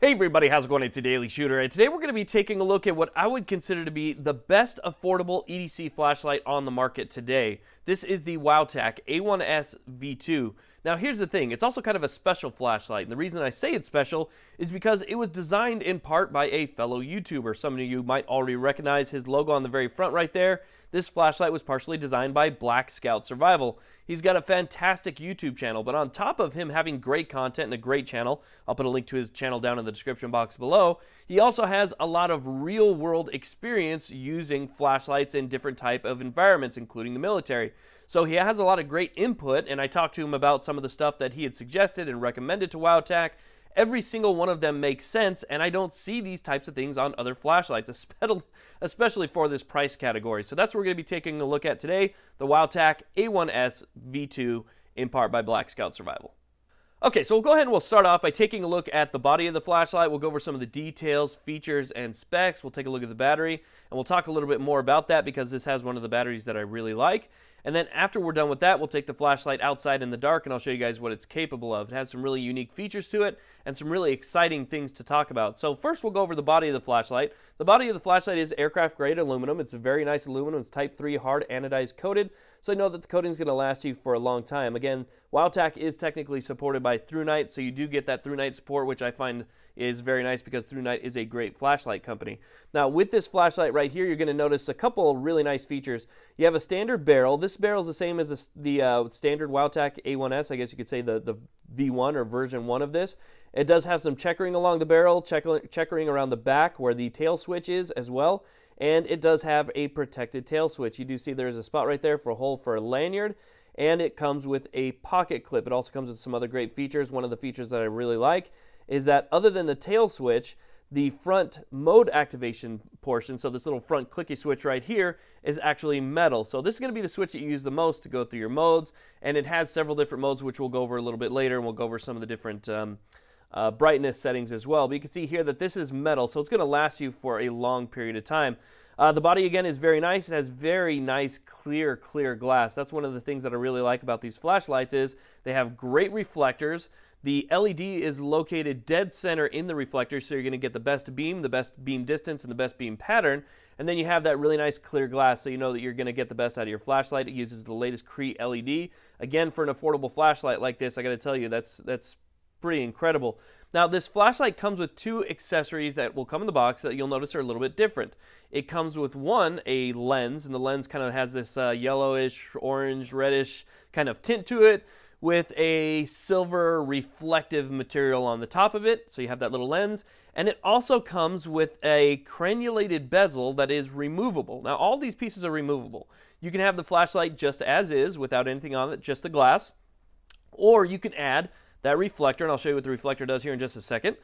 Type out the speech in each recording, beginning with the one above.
Hey everybody, how's it going? It's a Daily Shooter, and today we're going to be taking a look at what I would consider to be the best affordable EDC flashlight on the market today. This is the Wowtac A1S V2. Now here's the thing, it's also kind of a special flashlight, and the reason I say it's special is because it was designed in part by a fellow YouTuber. Some of you might already recognize his logo on the very front right there. This flashlight was partially designed by Black Scout Survival. He's got a fantastic YouTube channel, but on top of him having great content and a great channel, I'll put a link to his channel down in the description box below, he also has a lot of real-world experience using flashlights in different type of environments, including the military. So he has a lot of great input, and I talked to him about some of the stuff that he had suggested and recommended to Wowtac. Every single one of them makes sense, and I don't see these types of things on other flashlights, especially for this price category. So that's what we're going to be taking a look at today, the Wowtac A1S V2, in part by Black Scout Survival. Okay, so we'll go ahead and we'll start off by taking a look at the body of the flashlight. We'll go over some of the details, features, and specs. We'll take a look at the battery, and we'll talk a little bit more about that because this has one of the batteries that I really like. And then after we're done with that, we'll take the flashlight outside in the dark, and I'll show you guys what it's capable of. It has some really unique features to it and some really exciting things to talk about. So first, we'll go over the body of the flashlight. The body of the flashlight is aircraft-grade aluminum. It's a very nice aluminum. It's Type 3 hard anodized coated, so I know that the coating is going to last you for a long time. Again, Wowtac is technically supported by ThruNite, so you do get that ThruNite support, which I find is very nice because ThruNite is a great flashlight company. Now, with this flashlight right here, you're going to notice a couple really nice features. You have a standard barrel. This barrel is the same as the standard Wowtac A1S. I guess you could say the V1 or version 1 of this. It does have some checkering along the barrel, checkering around the back where the tail switch is as well. And it does have a protected tail switch. You do see there's a spot right there for a hole for a lanyard. And it comes with a pocket clip. It also comes with some other great features. One of the features that I really like is that other than the tail switch, the front mode activation portion, so this little front clicky switch right here, is actually metal. So this is going to be the switch that you use the most to go through your modes, and it has several different modes, which we'll go over a little bit later, and we'll go over some of the different brightness settings as well. But you can see here that this is metal, so it's going to last you for a long period of time. The body, again, is very nice. It has very nice, clear glass. That's one of the things that I really like about these flashlights is they have great reflectors. The LED is located dead center in the reflector, so you're going to get the best beam distance, and the best beam pattern. And then you have that really nice clear glass, so you know that you're going to get the best out of your flashlight. It uses the latest Cree LED. Again, for an affordable flashlight like this, I got to tell you, that's pretty incredible. Now, this flashlight comes with two accessories that will come in the box that you'll notice are a little bit different. It comes with one, a lens, and the lens kind of has this yellowish, orange, reddish kind of tint to it, with a silver reflective material on the top of it, so you have that little lens. And it also comes with a crenulated bezel that is removable. Now, all these pieces are removable. You can have the flashlight just as is, without anything on it, just the glass. Or you can add that reflector, and I'll show you what the reflector does here in just a second.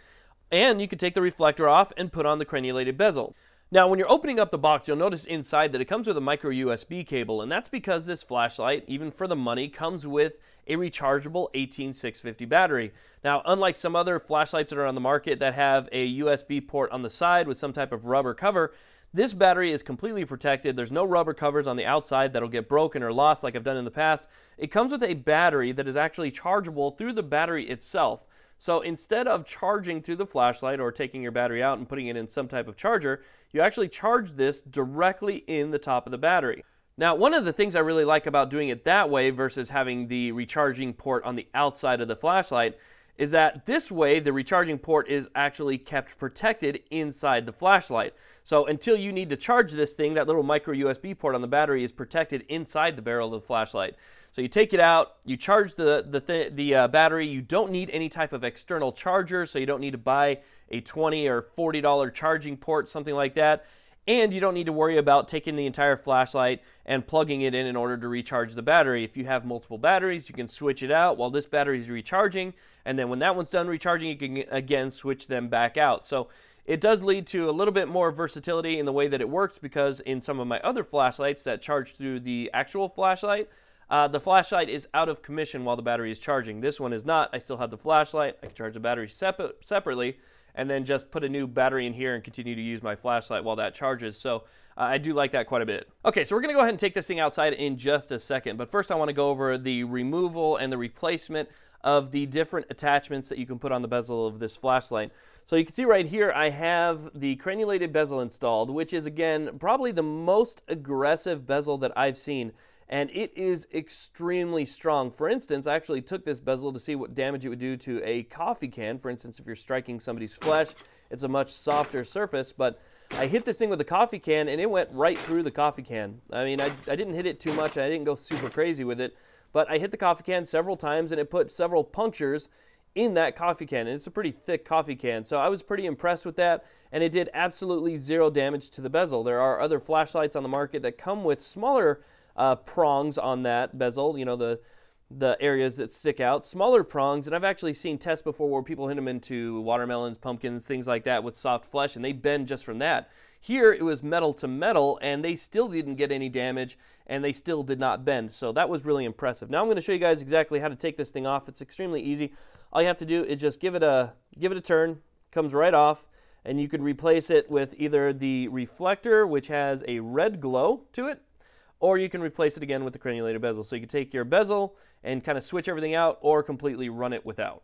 And you can take the reflector off and put on the crenulated bezel. Now, when you're opening up the box, you'll notice inside that it comes with a micro USB cable, and that's because this flashlight, even for the money, comes with a rechargeable 18650 battery. Now, unlike some other flashlights that are on the market that have a USB port on the side with some type of rubber cover, this battery is completely protected. There's no rubber covers on the outside that'll get broken or lost like I've done in the past. It comes with a battery that is actually chargeable through the battery itself. So instead of charging through the flashlight or taking your battery out and putting it in some type of charger, you actually charge this directly in the top of the battery. Now, one of the things I really like about doing it that way versus having the recharging port on the outside of the flashlight is that this way the recharging port is actually kept protected inside the flashlight. So until you need to charge this thing, that little micro USB port on the battery is protected inside the barrel of the flashlight. So you take it out, you charge the battery. You don't need any type of external charger, so you don't need to buy a $20 or $40 charging port, something like that. And you don't need to worry about taking the entire flashlight and plugging it in order to recharge the battery. If you have multiple batteries, you can switch it out while this battery is recharging, and then when that one's done recharging, you can again switch them back out. So it does lead to a little bit more versatility in the way that it works, because in some of my other flashlights that charge through the actual flashlight, the flashlight is out of commission while the battery is charging. This one is not. I still have the flashlight. I can charge the battery separately, and then just put a new battery in here and continue to use my flashlight while that charges. So I do like that quite a bit. Okay, so we're gonna go ahead and take this thing outside in just a second, but first I wanna go over the removal and the replacement of the different attachments that you can put on the bezel of this flashlight. So you can see right here I have the crenulated bezel installed, which is again probably the most aggressive bezel that I've seen, and it is extremely strong. For instance, I actually took this bezel to see what damage it would do to a coffee can. For instance, if you're striking somebody's flesh, it's a much softer surface, but I hit this thing with a coffee can and it went right through the coffee can. I mean, I didn't hit it too much, I didn't go super crazy with it, but I hit the coffee can several times and it put several punctures in that coffee can, and it's a pretty thick coffee can, so I was pretty impressed with that, and it did absolutely zero damage to the bezel. There are other flashlights on the market that come with smaller prongs on that bezel, you know, the areas that stick out, smaller prongs, and I've actually seen tests before where people hit them into watermelons, pumpkins, things like that with soft flesh, and they bend just from that. Here it was metal to metal, and they still didn't get any damage, and they still did not bend, so that was really impressive. Now I'm going to show you guys exactly how to take this thing off. It's extremely easy. All you have to do is just give it a turn, comes right off, and you can replace it with either the reflector, which has a red glow to it, or you can replace it again with the crenulated bezel. So you can take your bezel and kind of switch everything out or completely run it without.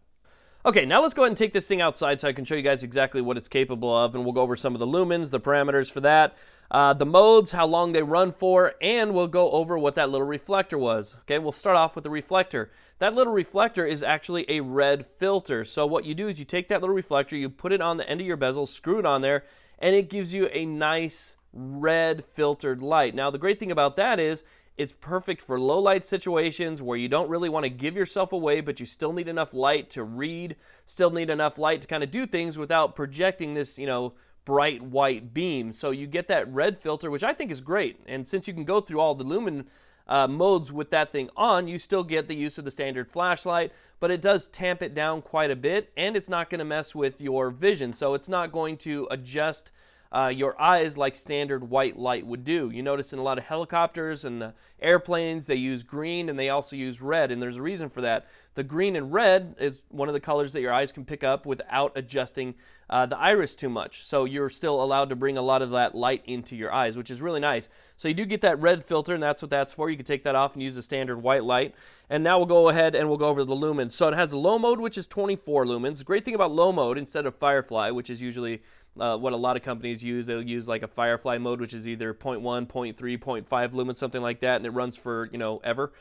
Okay, now let's go ahead and take this thing outside so I can show you guys exactly what it's capable of, and we'll go over some of the lumens, the parameters for that, the modes, how long they run for, and we'll go over what that little reflector was. Okay, we'll start off with the reflector. That little reflector is actually a red filter. So what you do is you take that little reflector, you put it on the end of your bezel, screw it on there, and it gives you a nice red filtered light. Now the great thing about that is it's perfect for low light situations where you don't really want to give yourself away, but you still need enough light to read, still need enough light to kind of do things without projecting this, you know, bright white beam. So you get that red filter, which I think is great. And since you can go through all the lumen modes with that thing on, you still get the use of the standard flashlight, but it does tamp it down quite a bit, and it's not going to mess with your vision. So it's not going to adjust your eyes like standard white light would do. You notice in a lot of helicopters and airplanes, they use green and they also use red, and there's a reason for that. The green and red is one of the colors that your eyes can pick up without adjusting the iris too much. So you're still allowed to bring a lot of that light into your eyes, which is really nice. So you do get that red filter, and that's what that's for. You can take that off and use the standard white light. And now we'll go ahead and we'll go over the lumens. So it has a low mode, which is 24 lumens. The great thing about low mode, instead of Firefly, which is usually what a lot of companies use, they'll use like a Firefly mode, which is either 0.1, 0.3, 0.5 lumens, something like that, and it runs for, you know, ever.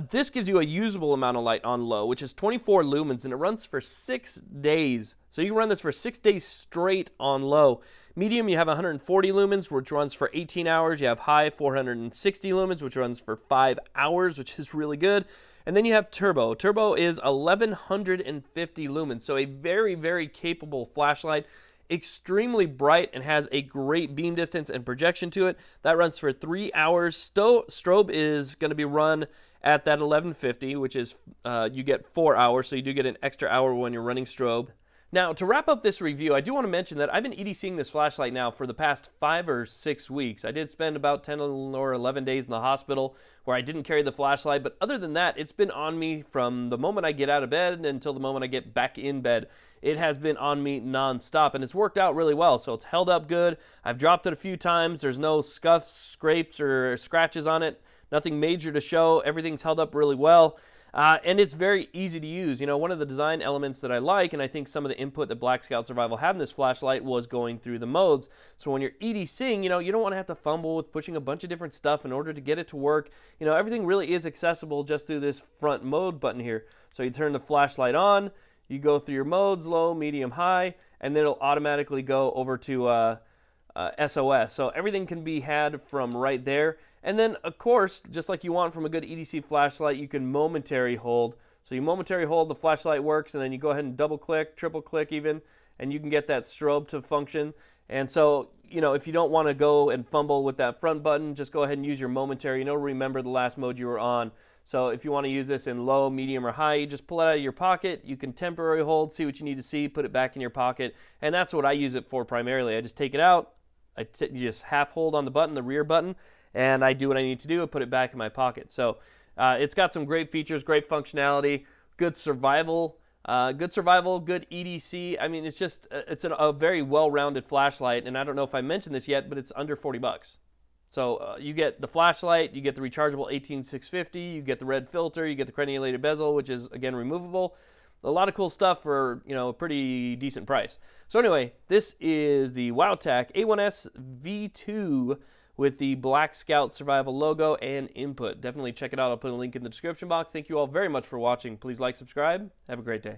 This gives you a usable amount of light on low, which is 24 lumens, and it runs for 6 days. So you can run this for 6 days straight on low. Medium, you have 140 lumens, which runs for 18 hours. You have high, 460 lumens, which runs for 5 hours, which is really good. And then you have turbo. Turbo is 1150 lumens, so a very, very capable flashlight. Extremely bright and has a great beam distance and projection to it. That runs for 3 hours. Strobe is going to be run at that 1150, which is you get 4 hours, so you do get an extra hour when you're running strobe. Now, to wrap up this review, I do want to mention that I've been EDCing this flashlight now for the past 5 or 6 weeks. I did spend about 10 or 11 days in the hospital where I didn't carry the flashlight, but other than that, it's been on me from the moment I get out of bed until the moment I get back in bed. It has been on me non-stop, and it's worked out really well, so it's held up good. I've dropped it a few times. There's no scuffs, scrapes, or scratches on it. Nothing major to show. Everything's held up really well. And it's very easy to use. You know, one of the design elements that I like, and I think some of the input that Black Scout Survival had in this flashlight, was going through the modes. So when you're EDCing, you know, you don't want to have to fumble with pushing a bunch of different stuff in order to get it to work. You know, everything really is accessible just through this front mode button here. So you turn the flashlight on, you go through your modes, low, medium, high, and then it'll automatically go over to SOS. So everything can be had from right there. And then, of course, just like you want from a good EDC flashlight, you can momentary hold. So you momentary hold, the flashlight works, and then you go ahead and double click, triple click even, and you can get that strobe to function. And so, you know, if you don't want to go and fumble with that front button, just go ahead and use your momentary. You know, remember the last mode you were on. So if you want to use this in low, medium, or high, you just pull it out of your pocket. You can temporary hold, see what you need to see, put it back in your pocket. And that's what I use it for primarily. I just take it out, you just half hold on the button, the rear button, and I do what I need to do and put it back in my pocket. So it's got some great features, great functionality, good survival, good EDC. I mean, it's a very well-rounded flashlight, and I don't know if I mentioned this yet, but it's under 40 bucks. So you get the flashlight, you get the rechargeable 18650, you get the red filter, you get the crenulated bezel, which is again removable. A lot of cool stuff for, you know, a pretty decent price. So anyway, this is the Wowtac A1S V2 with the Black Scout Survival logo and input. Definitely check it out. I'll put a link in the description box. Thank you all very much for watching. Please like, subscribe. Have a great day.